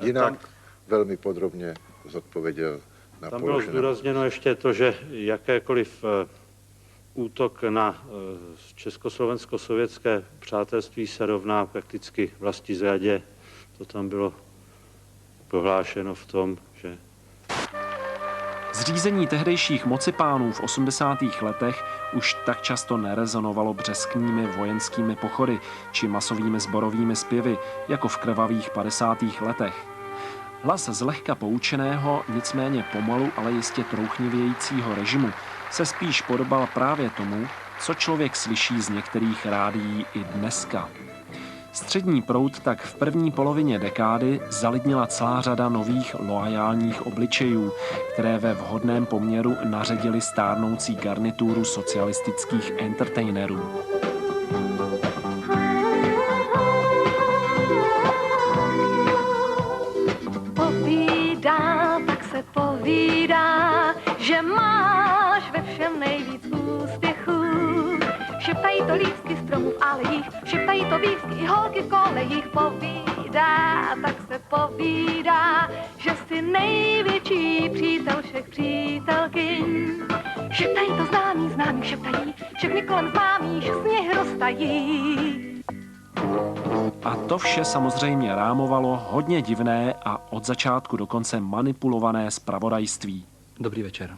jinak velmi podrobně zodpověděl na tam bylo položené. zdůrazněno ještě to, že jakékoliv útok na československo-sovětské přátelství se rovná prakticky vlastizradě. To tam bylo prohlášeno v tom, že Zřízení tehdejších mocipánů v 80. letech už tak často nerezonovalo břesknými vojenskými pochody či masovými sborovými zpěvy, jako v krvavých 50. letech. Hlas zlehka poučeného, nicméně pomalu, ale jistě trouchnivějícího režimu se spíš podobal právě tomu, co člověk slyší z některých rádií i dneska. Střední proud tak v první polovině dekády zalidnila celá řada nových loajálních obličejů, které ve vhodném poměru naředili stárnoucí garnituru socialistických entertainerů. Povídá, tak se povídá, že máš ve všem nejvíc úspěchů. Šeptají to lístky stromů v alejích, šeptají to výsky i holky v kolejích. Povídá, tak se povídá, že jsi největší přítel všech přítelkyň. Šeptají to známí šeptají, všechny kolem známí, že směch roztají. A to vše samozřejmě rámovalo hodně divné a od začátku do konce manipulované zpravodajství. Dobrý večer.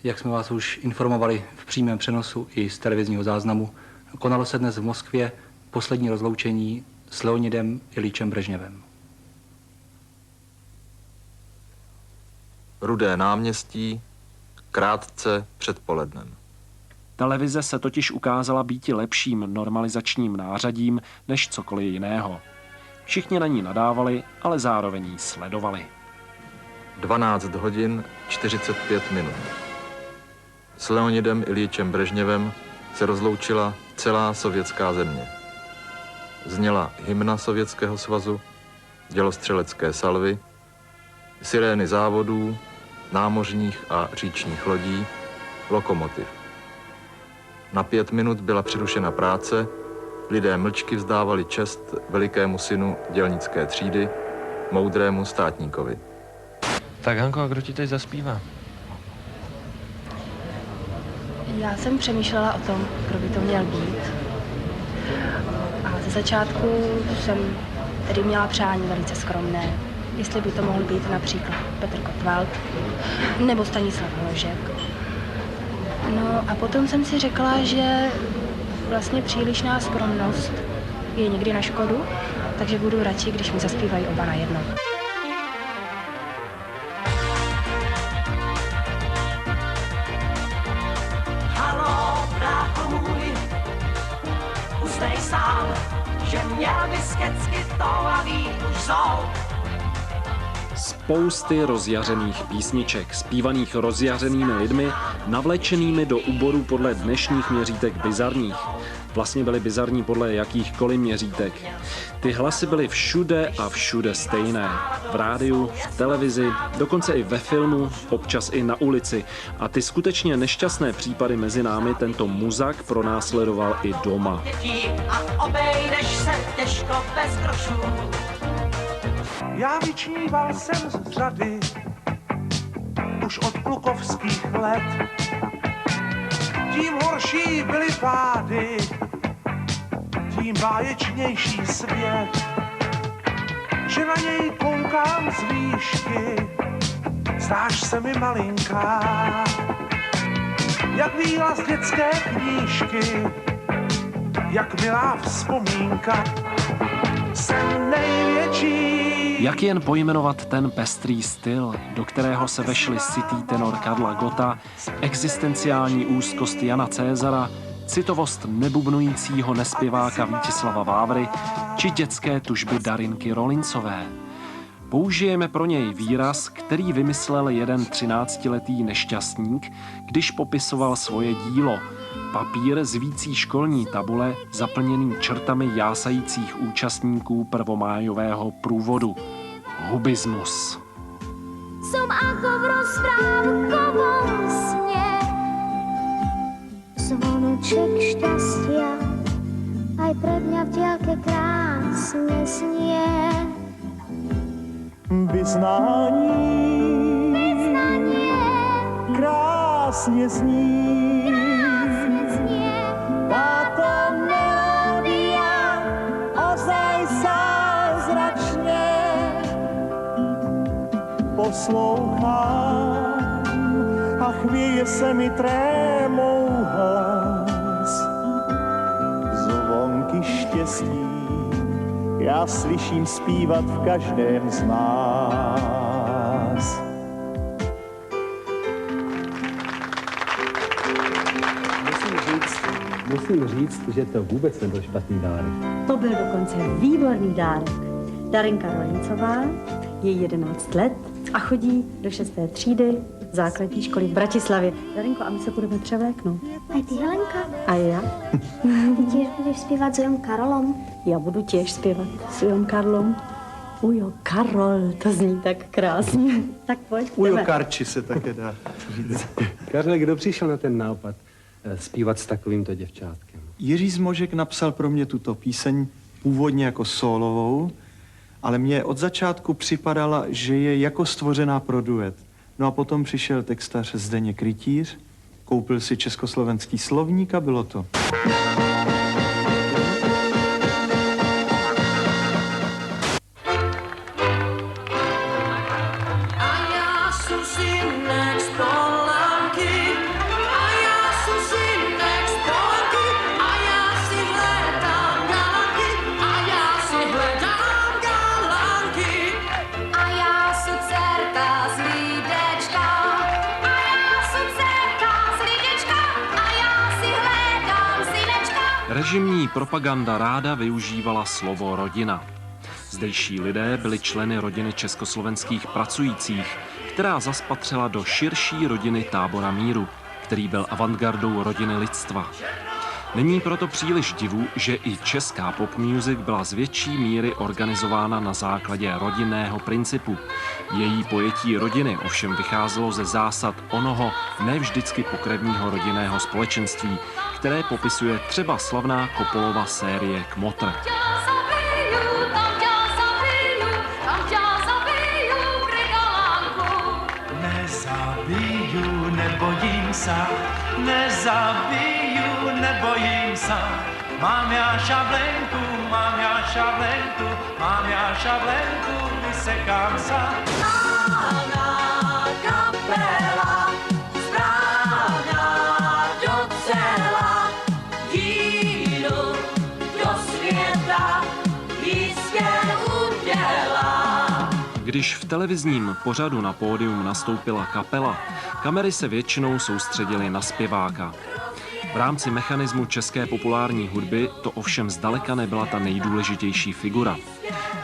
Jak jsme vás už informovali v přímém přenosu i z televizního záznamu, konalo se dnes v Moskvě poslední rozloučení s Leonidem Iljičem Brežněvem. Rudé náměstí, krátce před polednem. Televize se totiž ukázala býti lepším normalizačním nářadím než cokoliv jiného. Všichni na ní nadávali, ale zároveň ji sledovali. 12 hodin 45 minut. S Leonidem Iljičem Brežněvem se rozloučila celá sovětská země. Zněla hymna Sovětského svazu, dělostřelecké salvy, sirény závodů, námořních a říčních lodí, lokomotiv. Na 5 minut byla přerušena práce, lidé mlčky vzdávali čest velikému synu dělnické třídy, moudrému státníkovi. Tak Hanko, a kdo ti teď zaspívá? Já jsem přemýšlela o tom, kdo by to měl být. A ze začátku jsem tedy měla přání velice skromné. Jestli by to mohl být například Petr Gottwald nebo Stanislav Hložek. No a potom jsem si řekla, že vlastně přílišná skromnost je někdy na škodu, takže budu radši, když mi zaspívají oba najednou. Haló, brácho můj, uznej sám, že měl bys kecky to a vít už zout. Spousty rozjařených písniček, zpívaných rozjařenými lidmi, navlečenými do úborů podle dnešních měřítek bizarních. Vlastně byly bizarní podle jakýchkoliv měřítek. Ty hlasy byly všude a všude stejné. V rádiu, v televizi, dokonce i ve filmu, občas i na ulici. A ty skutečně nešťastné případy mezi námi tento muzak pronásledoval i doma. A obejdeš se těžko bez grošů. Já vyčníval jsem z řady už od plukovských let. Tím horší byly pády, tím báječnější svět. Že na něj koukám z výšky, zdáš se mi malinká, jak výla z dětské knížky, jak milá vzpomínka. Jsem největší. Jak jen pojmenovat ten pestrý styl, do kterého se vešli sytý tenor Karla Gotta, existenciální úzkost Jana Cézara, citovost nebubnujícího nespěváka Vítislava Vávry či dětské tužby Darinky Rolincové. Použijeme pro něj výraz, který vymyslel jeden 13letý nešťastník, když popisoval svoje dílo. Papír z vící školní tabule zaplněný črtami jásajících účastníků prvomájového průvodu. Hubismus. Som ako v rozprávkovom sne, zvoneček šťastia aj pre mňa v diaľke krásne znie. vyznání krásně zní. Tato melodia ozaj zázračně poslouchám a chvěje se mi trémou hlas. Zvonky štěstí já slyším zpívat v každém z nás. Musím říct, že to vůbec nebyl špatný dárek. To byl dokonce výborný dárek. Darinka Rolincová, je 11 let a chodí do 6. třídy základní školy v Bratislavě. Darinko, a my se budeme převléknout. A ty, Helenka? A já? Ty tiež budeš zpívat s Ujom Karolom? Já budu těž zpívat s Ujom Karlom. Ujo Karol, to zní tak krásně. Tak pojď. Ujo Karči se také dá říct. Karle, kdo přišel na ten nápad zpívat s takovýmto děvčátkem? Jiří Zmožek napsal pro mě tuto píseň původně jako sólovou, ale mně od začátku připadala, že je jako stvořená pro duet. No a potom přišel textař Zdeněk Rytíř, koupil si československý slovník a bylo to. Režimní propaganda ráda využívala slovo rodina. Zdejší lidé byli členy rodiny československých pracujících, která zaspatřila do širší rodiny Tábora míru, který byl avantgardou rodiny lidstva. Není proto příliš divu, že i česká pop music byla z větší míry organizována na základě rodinného principu. Její pojetí rodiny ovšem vycházelo ze zásad onoho ne vždycky pokrevního rodinného společenství, které popisuje třeba slavná Copolova série Kmotr. Nezabiju, nebojím se, nezabiju, nebojím se. Mám já šablenku, mám já šablenku, mám já šablenku, vysekám se. Správná kapela, správná docela, dílu do světa jistě udělá. Když v televizním pořadu na pódium nastoupila kapela, kamery se většinou soustředily na zpěváka. V rámci mechanismu české populární hudby to ovšem zdaleka nebyla ta nejdůležitější figura.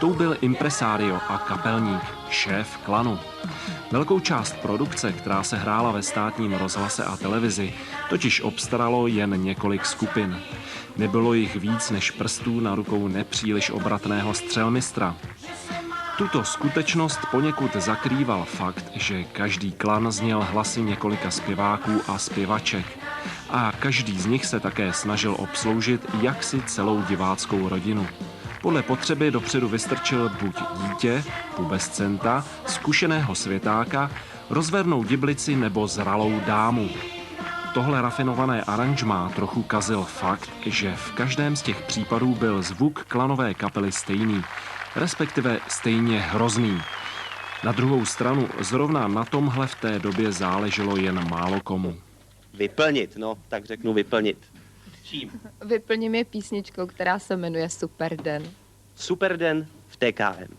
Tou byl impresario a kapelník, šéf klanu. Velkou část produkce, která se hrála ve státním rozhlase a televizi, totiž obstaralo jen několik skupin. Nebylo jich víc než prstů na rukou nepříliš obratného střelmistra. Tuto skutečnost poněkud zakrýval fakt, že každý klan zněl hlasy několika zpěváků a zpěvaček. A každý z nich se také snažil obsloužit jaksi celou diváckou rodinu. Podle potřeby dopředu vystrčil buď dítě, pubescenta, zkušeného světáka, rozvernou diblici nebo zralou dámu. Tohle rafinované aranžmá trochu kazil fakt, že v každém z těch případů byl zvuk klanové kapely stejný, respektive stejně hrozný. Na druhou stranu zrovna na tomhle v té době záleželo jen málo komu. Vyplnit, no, tak řeknu vyplnit. Čím? Vyplním je písničkou, která se jmenuje Superden. Superden v TKM.